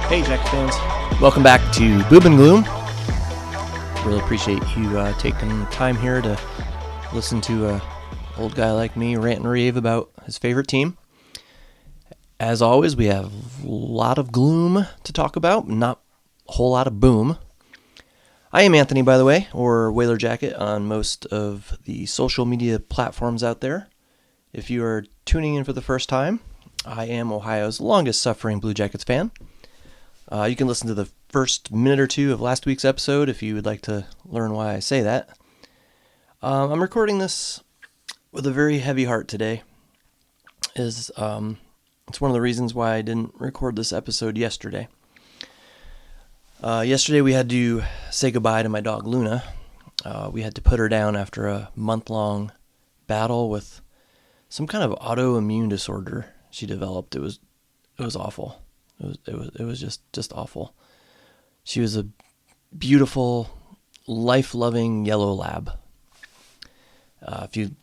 Hey, Jack fans. Welcome back to Boob and Gloom. Really appreciate you taking the time here to listen to an old guy like me rant and rave about his favorite team. As always, we have a lot of gloom to talk about, not a whole lot of boom. I am Anthony, by the way, or Whaler Jacket on most of the social media platforms out there. If you are tuning in for the first time, I am Ohio's longest-suffering Blue Jackets fan. You can listen to the first minute or two of last week's episode if you would like to learn why I say that. I'm recording this with a very heavy heart today. It's one of the reasons why I didn't record this episode yesterday. Yesterday we had to say goodbye to my dog Luna. We had to put her down after a month-long battle with some kind of autoimmune disorder she developed. It was awful. It was just awful. She was a beautiful, life-loving yellow lab. If you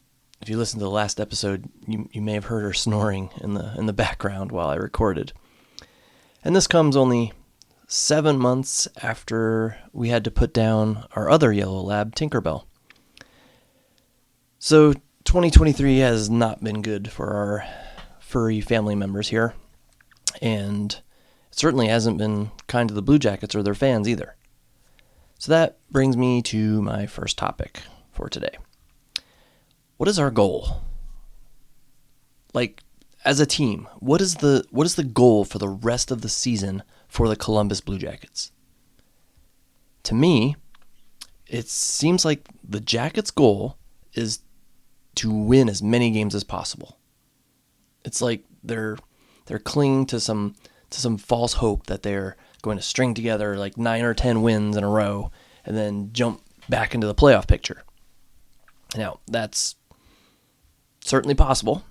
listened to the last episode, you may have heard her snoring in the background while I recorded. And this comes only 7 months after we had to put down our other yellow lab, Tinkerbell. So 2023 has not been good for our furry family members here. And it certainly hasn't been kind to the Blue Jackets or their fans either. So that brings me to my first topic for today. What is our goal? Like, as a team, what is the goal for the rest of the season for the Columbus Blue Jackets? To me, it seems like the Jackets' goal is to win as many games as possible. It's like they're clinging to some false hope that they're going to string together like 9 or 10 wins in a row and then jump back into the playoff picture. Now, that's certainly possible,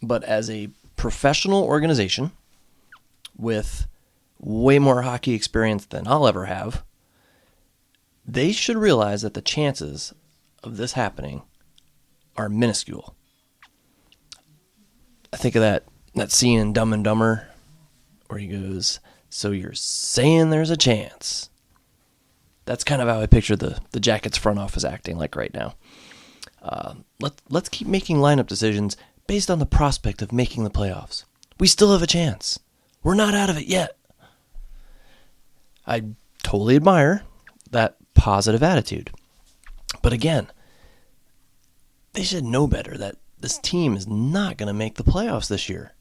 but as a professional organization with way more hockey experience than I'll ever have, they should realize that the chances of this happening are minuscule. I think of that scene in Dumb and Dumber where he goes, "So you're saying there's a chance?" That's kind of how I picture the Jackets front office acting like right now. Let's keep making lineup decisions based on the prospect of making the playoffs. We still have a chance. We're not out of it yet. I totally admire that positive attitude. But again, they should know better that this team is not going to make the playoffs this year.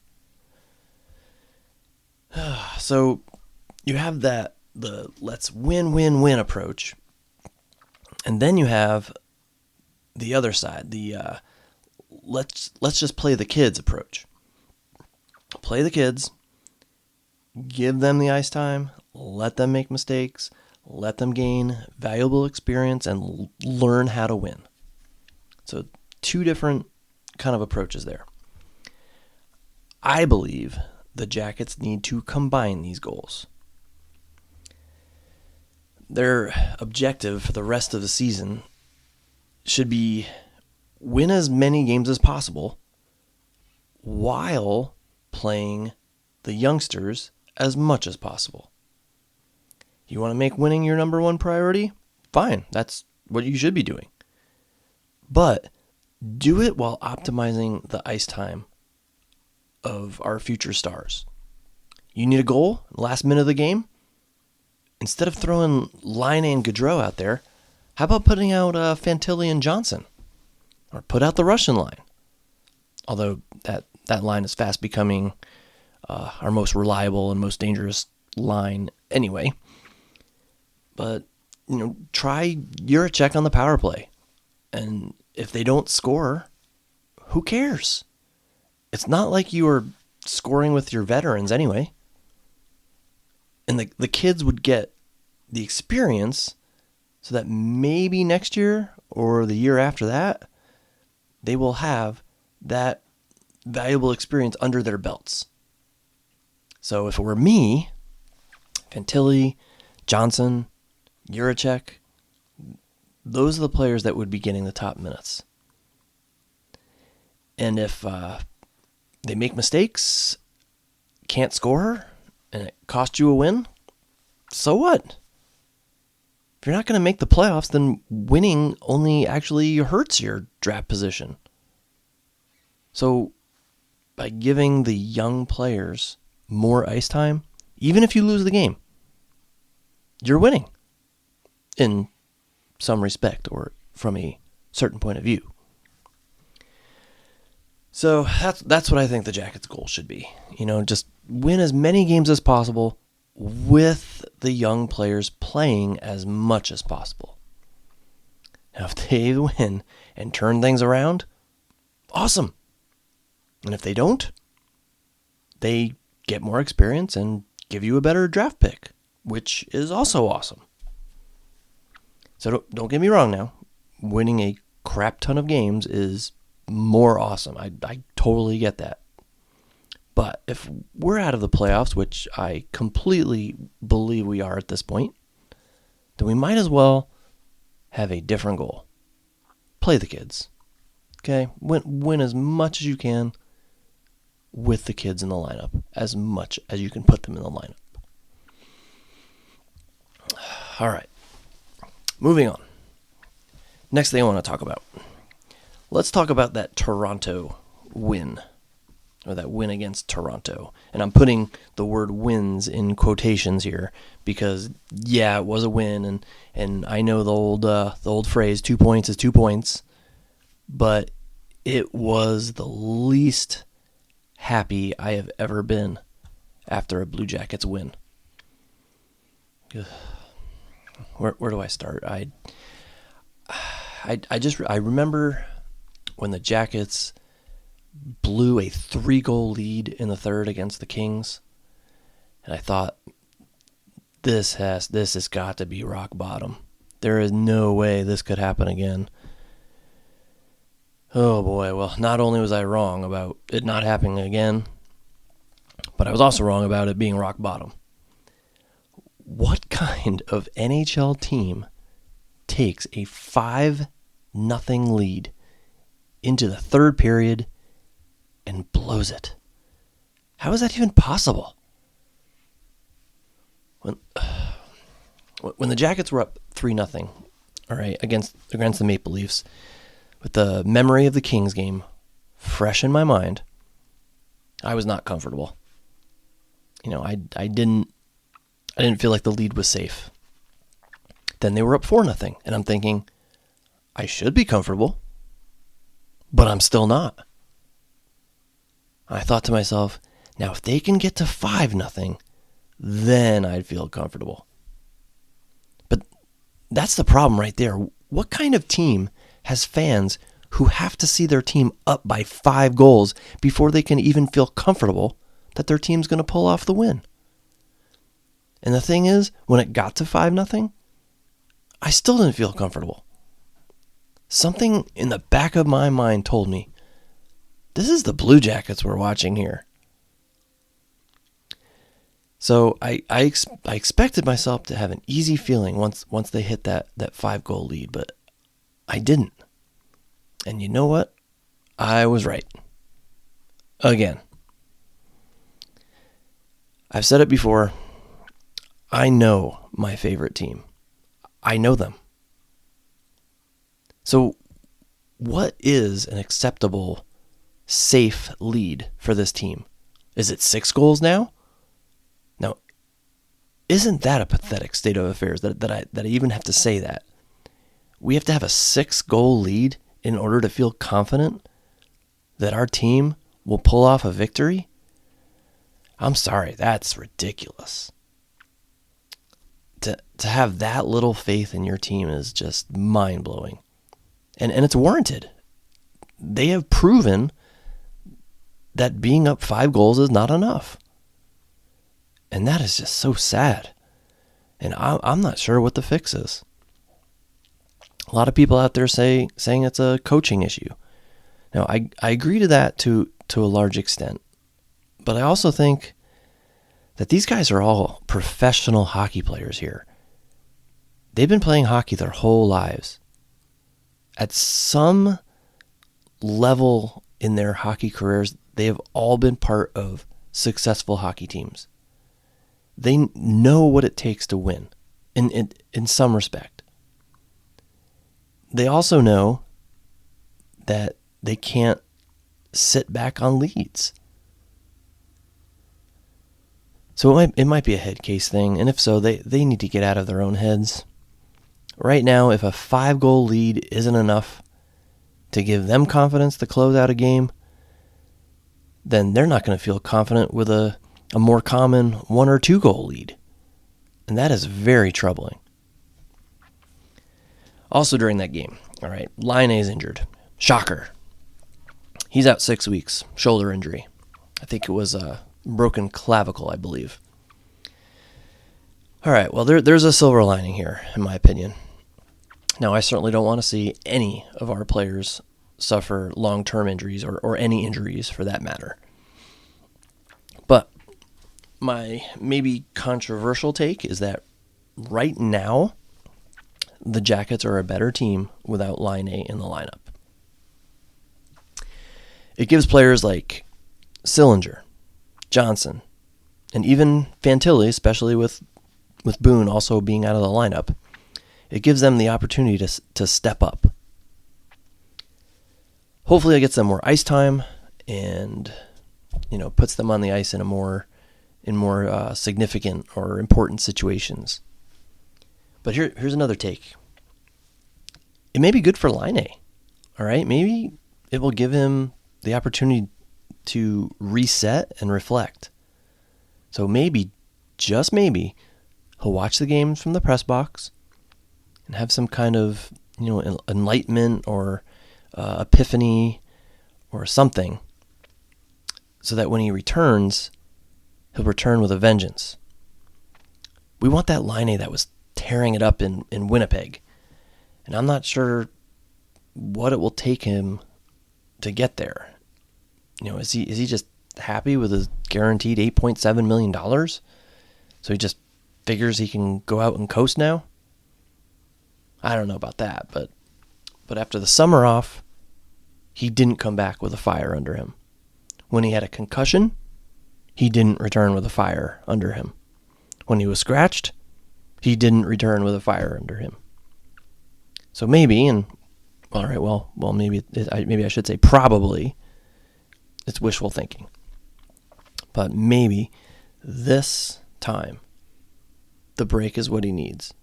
So you have the let's win approach. And then you have the other side, the let's just play the kids approach. Play the kids, give them the ice time, let them make mistakes, let them gain valuable experience and learn how to win. So two different kind of approaches there. I believe the Jackets need to combine these goals. Their objective for the rest of the season should be win as many games as possible while playing the youngsters as much as possible. You want to make winning your number one priority? Fine, that's what you should be doing. But do it while optimizing the ice time of our future stars. You need a goal, last minute of the game? Instead of throwing Line and Gaudreau out there, how about putting out Fantilli and Johnson? Or put out the Russian line. Although that line is fast becoming our most reliable and most dangerous line anyway. But, try Juracek on the power play. And if they don't score, who cares? It's not like you are scoring with your veterans anyway. And the kids would get the experience so that maybe next year or the year after that, they will have that valuable experience under their belts. So if it were me, Fantilli, Johnson, Juracek, those are the players that would be getting the top minutes. And if they make mistakes, can't score, and it cost you a win, so what? If you're not going to make the playoffs, then winning only actually hurts your draft position. So by giving the young players more ice time, even if you lose the game, you're winning in some respect or from a certain point of view. So that's what I think the Jackets' goal should be. Just win as many games as possible with the young players playing as much as possible. Now, if they win and turn things around, awesome. And if they don't, they get more experience and give you a better draft pick, which is also awesome. So don't get me wrong now. Winning a crap ton of games is more awesome. I totally get that. But if we're out of the playoffs, which I completely believe we are at this point, then we might as well have a different goal. Play the kids. Okay? Win as much as you can with the kids in the lineup, as much as you can put them in the lineup. All right. Moving on. Next thing I want to talk about. Let's talk about that Toronto win. Or that win against Toronto. And I'm putting the word wins in quotations here because, yeah, it was a win. And I know the old phrase, 2 points is 2 points. But it was the least happy I have ever been after a Blue Jackets win. Where do I start? I remember when the Jackets blew a 3-goal lead in the third against the Kings, and I thought, this has got to be rock bottom. There is no way this could happen again. Oh boy, well, not only was I wrong about it not happening again, but I was also wrong about it being rock bottom. What kind of NHL team takes a 5-0 lead into the third period and blows it? How is that even possible? When the Jackets were up 3-0, all right, against the Maple Leafs, with the memory of the Kings game fresh in my mind, I was not comfortable. I didn't feel like the lead was safe. Then they were up 4-0, and I'm thinking, I should be comfortable, but I'm still not. I thought to myself, now if they can get to 5-0, then I'd feel comfortable. But that's the problem right there. What kind of team has fans who have to see their team up by 5 goals before they can even feel comfortable that their team's going to pull off the win? And the thing is, when it got to 5-0, I still didn't feel comfortable. Something in the back of my mind told me, this is the Blue Jackets we're watching here. So I expected myself to have an easy feeling once they hit that 5-goal lead, but I didn't. And you know what? I was right. Again. I've said it before. I know my favorite team. I know them. So what is an acceptable, safe lead for this team? Is it 6 goals now? Now, isn't that a pathetic state of affairs that I even have to say that? We have to have a 6-goal lead in order to feel confident that our team will pull off a victory? I'm sorry, that's ridiculous. To have that little faith in your team is just mind-blowing. And it's warranted. They have proven that being up 5 goals is not enough. And that is just so sad. And I'm not sure what the fix is. A lot of people out there saying it's a coaching issue. Now, I agree to that to a large extent. But I also think that these guys are all professional hockey players here. They've been playing hockey their whole lives. At some level in their hockey careers, they have all been part of successful hockey teams. They know what it takes to win in some respect. They also know that they can't sit back on leads. So it might be a head case thing, and if so, they need to get out of their own heads. Right now, if a 5-goal lead isn't enough to give them confidence to close out a game, then they're not going to feel confident with a more common 1 or 2 goal lead. And that is very troubling. Also during that game, all right, Laine's injured. Shocker. He's out 6 weeks, shoulder injury. I think it was a broken clavicle, I believe. All right, well, there's a silver lining here, in my opinion. Now, I certainly don't want to see any of our players suffer long-term injuries or any injuries for that matter. But my maybe controversial take is that right now, the Jackets are a better team without Laine in the lineup. It gives players like Sillinger, Johnson, and even Fantilli, especially with Boone also being out of the lineup, it gives them the opportunity to step up. Hopefully it gets them more ice time and puts them on the ice in more significant or important situations. But here's another take. It may be good for Laine. All right, maybe it will give him the opportunity to reset and reflect. So maybe, just maybe, he'll watch the games from the press box and have some kind of enlightenment or epiphany or something, so that when he returns, he'll return with a vengeance. We want that Laine that was tearing it up in Winnipeg, and I'm not sure what it will take him to get there. Is he just happy with his guaranteed $8.7 million? So he just figures he can go out and coast now? I don't know about that, but after the summer off, he didn't come back with a fire under him. When he had a concussion, he didn't return with a fire under him. When he was scratched, he didn't return with a fire under him. So maybe, and all right, well, maybe I should say probably, it's wishful thinking. But maybe this time, the break is what he needs.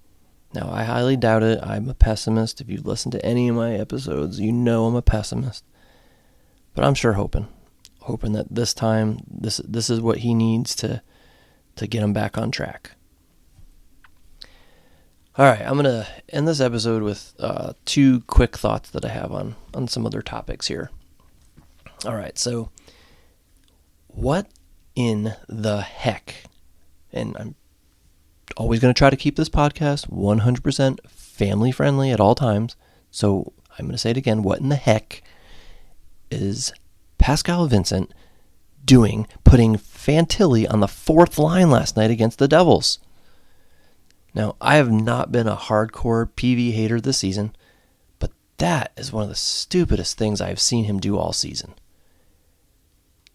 Now, I highly doubt it. I'm a pessimist. If you've listened to any of my episodes, you know I'm a pessimist. But I'm sure hoping that this time, this is what he needs to get him back on track. All right, I'm going to end this episode with 2 quick thoughts that I have on some other topics here. All right, so what in the heck, and I'm always going to try to keep this podcast 100% family friendly at all times, so I'm going to say it again, what in the heck is Pascal Vincent doing putting Fantilli on the 4th line last night against the Devils? Now, I have not been a hardcore PV hater this season, but that is one of the stupidest things I've seen him do all season.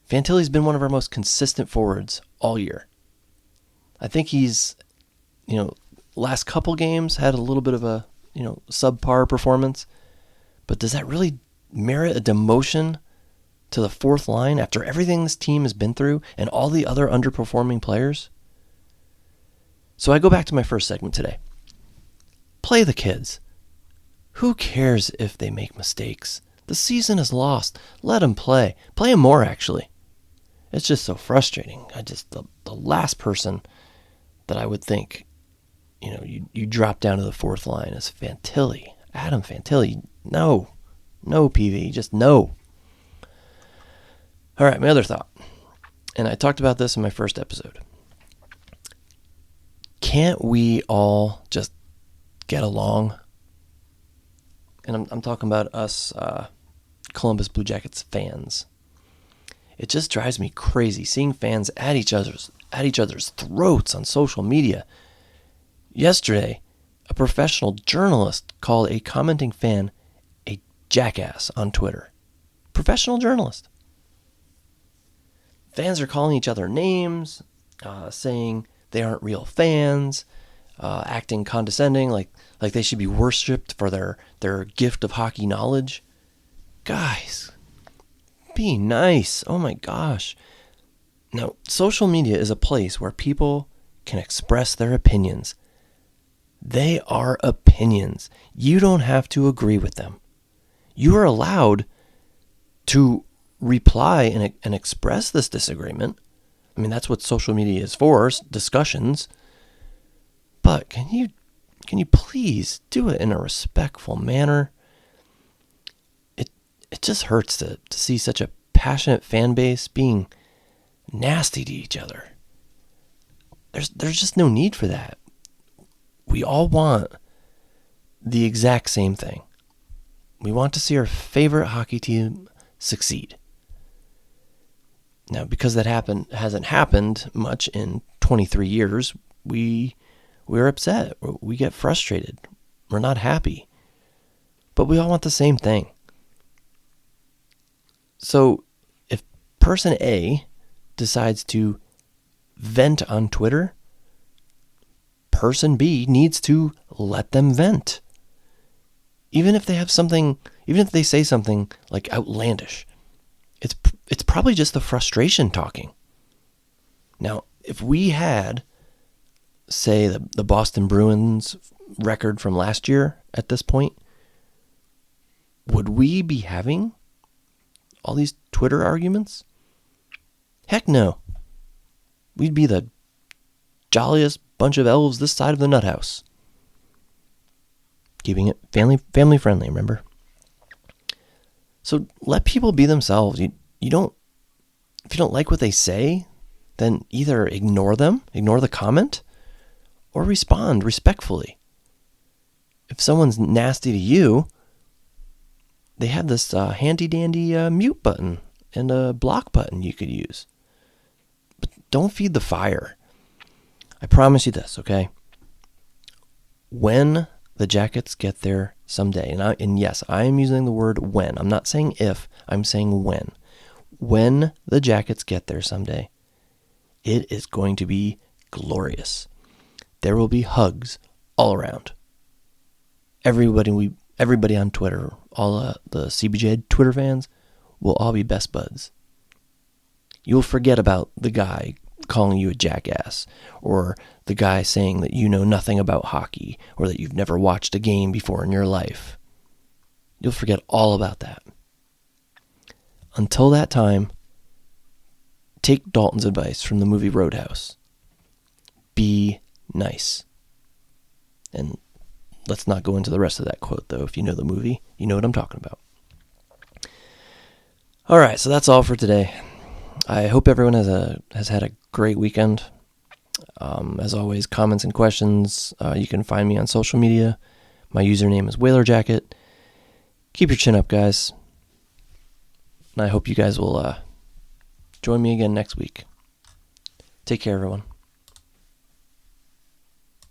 Fantilli's been one of our most consistent forwards all year. I think he's, last couple games had a little bit of a, subpar performance, but does that really merit a demotion to the 4th line after everything this team has been through and all the other underperforming players? So I go back to my first segment today. Play the kids. Who cares if they make mistakes? The season is lost. Let them play. Play them more, actually. It's just so frustrating. The last person that I would think, you drop down to the 4th line is Fantilli. Adam Fantilli. No, PV. Just no. All right, my other thought. And I talked about this in my first episode. Can't we all just get along? And I'm talking about us Columbus Blue Jackets fans. It just drives me crazy seeing fans at each other's throats on social media. Yesterday, a professional journalist called a commenting fan a jackass on Twitter. Professional journalist. Fans are calling each other names, saying they aren't real fans, acting condescending, like they should be worshipped for their gift of hockey knowledge. Guys, be nice. Oh my gosh. Now, social media is a place where people can express their opinions. They are opinions. You don't have to agree with them. You are allowed to reply and express this disagreement. I mean, that's what social media is for, discussions. But can you please do it in a respectful manner? It just hurts to see such a passionate fan base being nasty to each other. There's just no need for that. We all want the exact same thing. We want to see our favorite hockey team succeed. Now, because that hasn't happened much in 23 years, we're upset. We get frustrated. We're not happy. But we all want the same thing. So if person A decides to vent on Twitter, person B needs to let them vent. Even if they say something like outlandish, it's probably just the frustration talking. Now, if we had, say, the Boston Bruins record from last year at this point, would we be having all these Twitter arguments? Heck no. We'd be the jolliest bunch of elves this side of the nut house. Keeping it family friendly, remember? So let people be themselves. If you don't like what they say, then either ignore the comment, or respond respectfully. If someone's nasty to you, they have this handy-dandy mute button and a block button you could use. But don't feed the fire. I promise you this, okay? When the Jackets get there someday, and yes, I am using the word when. I'm not saying if, I'm saying when. When the Jackets get there someday, it is going to be glorious. There will be hugs all around. Everybody on Twitter, all the CBJ Twitter fans, will all be best buds. You'll forget about the guy calling you a jackass, or the guy saying that you know nothing about hockey, or that you've never watched a game before in your life. You'll forget all about that. Until that time, take Dalton's advice from the movie Roadhouse. Be nice. And let's not go into the rest of that quote, though. If you know the movie, you know what I'm talking about. All right, so that's all for today. I hope everyone has had a great weekend. As always, comments and questions, you can find me on social media. My username is WhalerJacket. Keep your chin up, guys. And I hope you guys will join me again next week. Take care, everyone.